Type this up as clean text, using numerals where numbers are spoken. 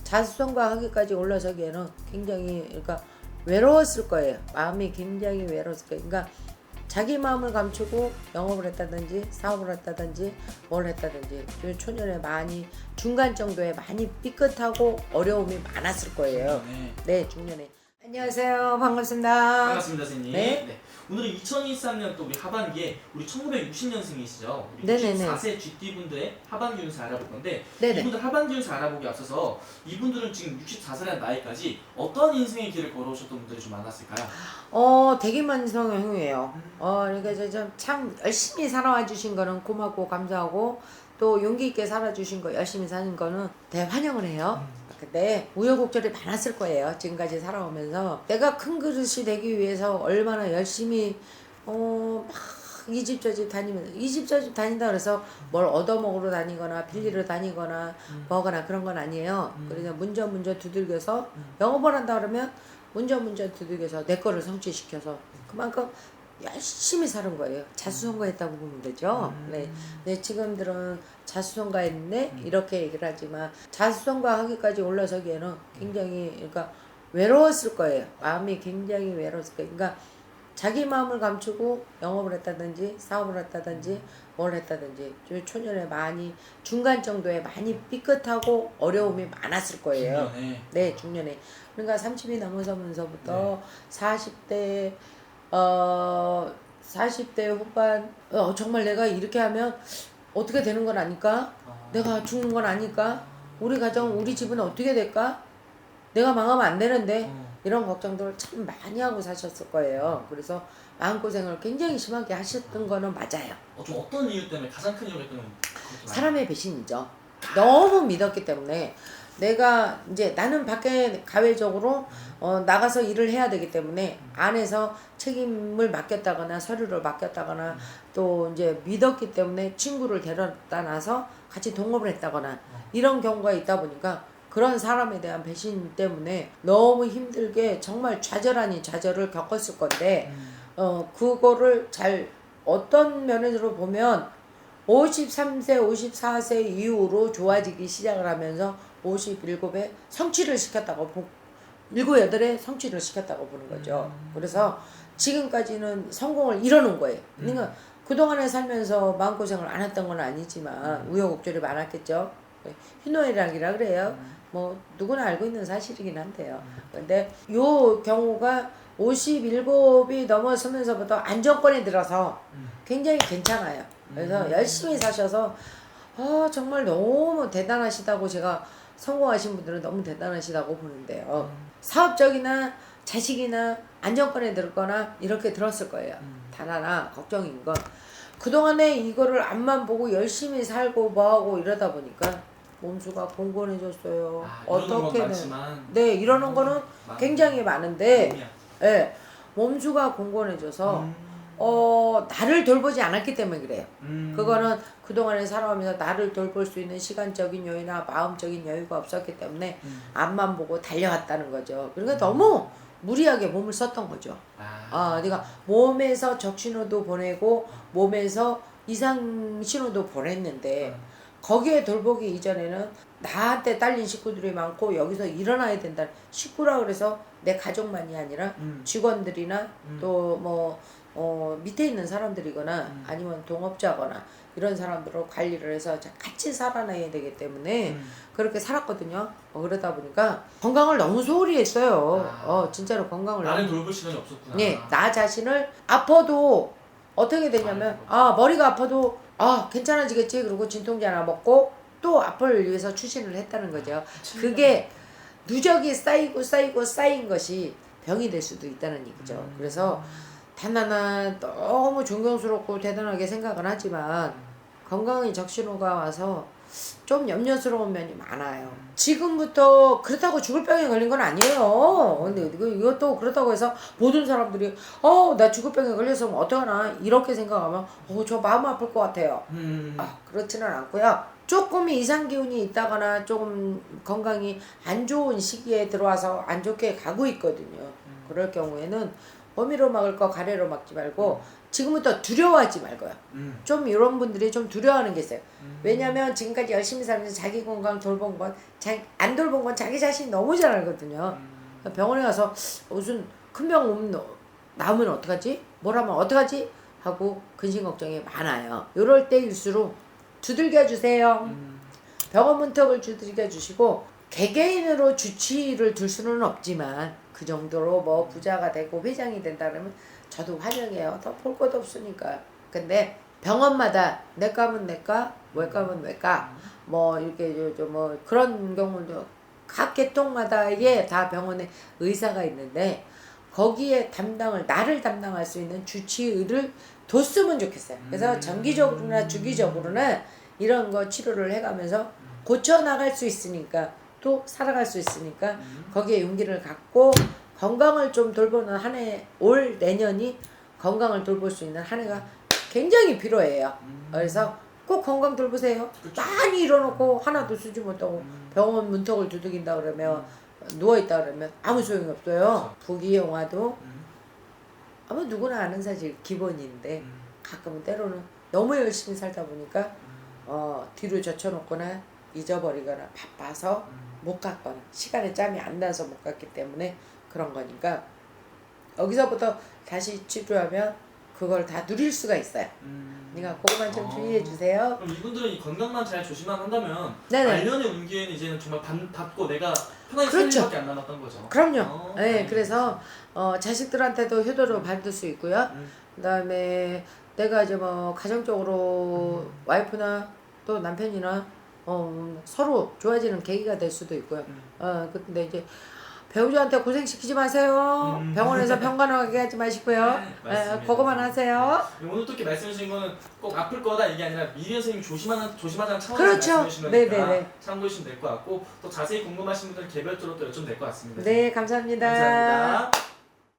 자수성가 하기까지 올라서기에는 굉장히 그러니까 외로웠을 거예요. 마음이 굉장히 외로웠을 거예요. 그러니까 자기 마음을 감추고 영업을 했다든지 사업을 했다든지 뭘 했다든지 초년에 많이 중간 정도에 많이 삐끗하고 어려움이 많았을 거예요. 네, 중년에. 안녕하세요. 반갑습니다. 반갑습니다, 선생님. 네. 네. 오늘은 2023년 또 우리 하반기에 우리 1960년생이시죠. 우리 네네네. 64세 GT분들의 하반기 운세 알아볼 건데 네네. 이분들 하반기 운세 알아보기 앞서서 이분들은 지금 64세라는 나이까지 어떤 인생의 길을 걸어오셨던 분들이 좀 많았을까요? 대기만성형이에요. 그러니까 참 열심히 살아와 주신 거는 고맙고 감사하고 또 용기 있게 살아주신 거 열심히 사는 거는 대환영을 해요. 근데 우여곡절이 많았을 거예요. 지금까지 살아오면서 내가 큰 그릇이 되기 위해서 얼마나 열심히 막 이 집 저 집 다니면서 이 집 저 집 다닌다 그래서 뭘 얻어먹으러 다니거나 빌리러 다니거나 뭐거나 그런 건 아니에요. 그래서 문전 두들겨서 영업을 한다 그러면 문전 두들겨서 내 거를 성취시켜서 그만큼 열심히 사는 거예요. 자수성가했다고 보면 되죠. 네, 지금들은 자수성가했네 이렇게 얘기를 하지만 자수성가 하기까지 올라서기에는 굉장히 그러니까 외로웠을 거예요. 마음이 굉장히 외로웠을 거예요. 그러니까 자기 마음을 감추고 영업을 했다든지 사업을 했다든지 뭘 했다든지 초년에 많이 중간 정도에 많이 삐끗하고 어려움이 많았을 거예요. 중년에. 네, 중년에. 그러니까 30이 넘어서면서부터 40대 40대 후반 정말 내가 이렇게 하면 어떻게 되는 건 아닐까? 내가 죽는 건 아닐까? 우리 가정 우리 집은 어떻게 될까? 내가 망하면 안 되는데 이런 걱정들을 참 많이 하고 사셨을 거예요. 그래서 마음고생을 굉장히 심하게 하셨던 거는 맞아요. 좀 어떤 이유 때문에 가장 큰 이유가 있던 사람의 배신이죠. 너무 믿었기 때문에 내가 이제 나는 밖에 가외적으로 나가서 일을 해야 되기 때문에 안에서 책임을 맡겼다거나 서류를 맡겼다거나 또 이제 믿었기 때문에 친구를 데려다 놔서 같이 동업을 했다거나 이런 경우가 있다 보니까 그런 사람에 대한 배신 때문에 너무 힘들게 정말 좌절 아닌 좌절을 겪었을 건데 그거를 잘 어떤 면으로 보면 53세, 54세 이후로 좋아지기 시작을 하면서 57에 성취를 시켰다고 7, 8에 성취를 시켰다고 보는 거죠. 그래서 지금까지는 성공을 이뤄놓은 거예요. 그러니까 그동안에 살면서 마음고생을 안 했던 건 아니지만 우여곡절이 많았겠죠. 희노애락이라 그래요. 뭐 누구나 알고 있는 사실이긴 한데요. 근데 요 경우가 57이 넘어서면서부터 안정권에 들어서 굉장히 괜찮아요. 그래서 열심히 사셔서 정말 너무 대단하시다고 제가 성공하신 분들은 너무 대단하시다고 보는데요. 사업적이나 자식이나 안정권에 들거나 이렇게 들었을 거예요. 단 하나 걱정인 건 그동안에 이거를 앞만 보고 열심히 살고 뭐하고 이러다 보니까 몸수가 공곤해졌어요. 어떻게는 네, 이러는 거는 굉장히 많은데 몸수가 공곤해져서 나를 돌보지 않았기 때문에 그래요. 그거는 그동안에 살아오면서 나를 돌볼 수 있는 시간적인 여유나 마음적인 여유가 없었기 때문에 앞만 보고 달려왔다는 거죠. 그러니까 너무 무리하게 몸을 썼던 거죠. 내가 몸에서 적신호도 보내고 몸에서 이상 신호도 보냈는데 거기에 돌보기 이전에는 나한테 딸린 식구들이 많고 여기서 일어나야 된다는 식구라 그래서 내 가족만이 아니라 직원들이나 또 뭐 밑에 있는 사람들이거나 아니면 동업자거나 이런 사람들로 관리를 해서 같이 살아나야 되기 때문에 그렇게 살았거든요. 그러다 보니까 건강을 너무 소홀히 했어요. 진짜로 건강을 나를 돌볼 시간이 없었구나. 네, 나 자신을 아파도 어떻게 되냐면 머리가 아파도 괜찮아지겠지 그러고 진통제 하나 먹고 또 아파를 위해서 추진을 했다는 거죠. 그게 누적이 쌓인 것이 병이 될 수도 있다는 얘기죠. 그래서 단 하나 너무 존경스럽고 대단하게 생각은 하지만 건강의 적신호가 와서 좀 염려스러운 면이 많아요. 지금부터 그렇다고 죽을 병에 걸린 건 아니에요. 근데 이것도 그렇다고 해서 모든 사람들이 나 죽을 병에 걸렸으면 어떡하나 이렇게 생각하면 저 마음 아플 것 같아요. 그렇지는 않고요. 조금 이상 기운이 있다거나 조금 건강이 안 좋은 시기에 들어와서 안 좋게 가고 있거든요. 그럴 경우에는 어미로 막을 거 가래로 막지 말고 지금부터 두려워하지 말고요. 좀 이런 분들이 좀 두려워하는 게 있어요. 왜냐면 지금까지 열심히 살면서 자기 건강 돌본 건 안 돌본 건 자기 자신이 너무 잘 알거든요. 병원에 가서 무슨 큰 병 나오면 어떡하지? 뭘 하면 어떡하지? 하고 근심 걱정이 많아요. 이럴 때일수록 두들겨 주세요. 병원 문턱을 두들겨 주시고 개개인으로 주치의를 둘 수는 없지만 그 정도로 뭐 부자가 되고 회장이 된다 그러면 저도 환영해요. 더 볼 것도 없으니까. 근데 병원마다 내과면 내과, 외과면 외과, 뭐 이렇게 뭐 그런 경우도 각 계통마다의 다 병원에 의사가 있는데 거기에 나를 담당할 수 있는 주치의를 뒀으면 좋겠어요. 그래서 정기적으로나 주기적으로는 이런 거 치료를 해가면서 고쳐나갈 수 있으니까 또 살아갈 수 있으니까 거기에 용기를 갖고 건강을 좀 돌보는 한 해, 올 내년이 건강을 돌볼 수 있는 한 해가 굉장히 필요해요. 그래서 꼭 건강 돌보세요. 그쵸. 많이 일어놓고 하나도 쓰지 못하고 병원 문턱을 두들긴다 그러면 누워있다 그러면 아무 소용이 없어요. 부귀영화도 아마 누구나 아는 사실 기본인데 가끔은 때로는 너무 열심히 살다 보니까 뒤로 젖혀놓거나 잊어버리거나 바빠서 못 갔거나 시간에 짬이 안 나서 못 갔기 때문에 그런 거니까 여기서부터 다시 치료하면 그걸 다 누릴 수가 있어요. 그러니까 그것만 좀 주의해 주세요. 그럼 이분들은 이 건강만 잘 조심만 한다면 네네. 말년의 운기에는 이제는 정말 받고 내가 편하게 사는 그렇죠. 일밖에 안 남았던 거죠. 그럼요. 네, 네. 그래서 자식들한테도 효도를 받을 수 있고요. 그다음에 내가 이제 뭐 가정적으로 와이프나 또 남편이나 서로 좋아지는 계기가 될 수도 있고요. 근데 이제 배우자한테 고생시키지 마세요. 병원에서 병간호하게 하지 마시고요. 맞습니다. 그거만 하세요. 오늘 또 이렇게 말씀해 주신 거는 꼭 아플 거다 이게 아니라 미리 선생님 조심하자는 차원에서 그렇죠. 말씀해 주신 거니까 네네네. 참고해 주시면 될 것 같고 또 자세히 궁금하신 분들은 개별적으로 또 여쭤면 될 것 같습니다. 네, 감사합니다. 감사합니다.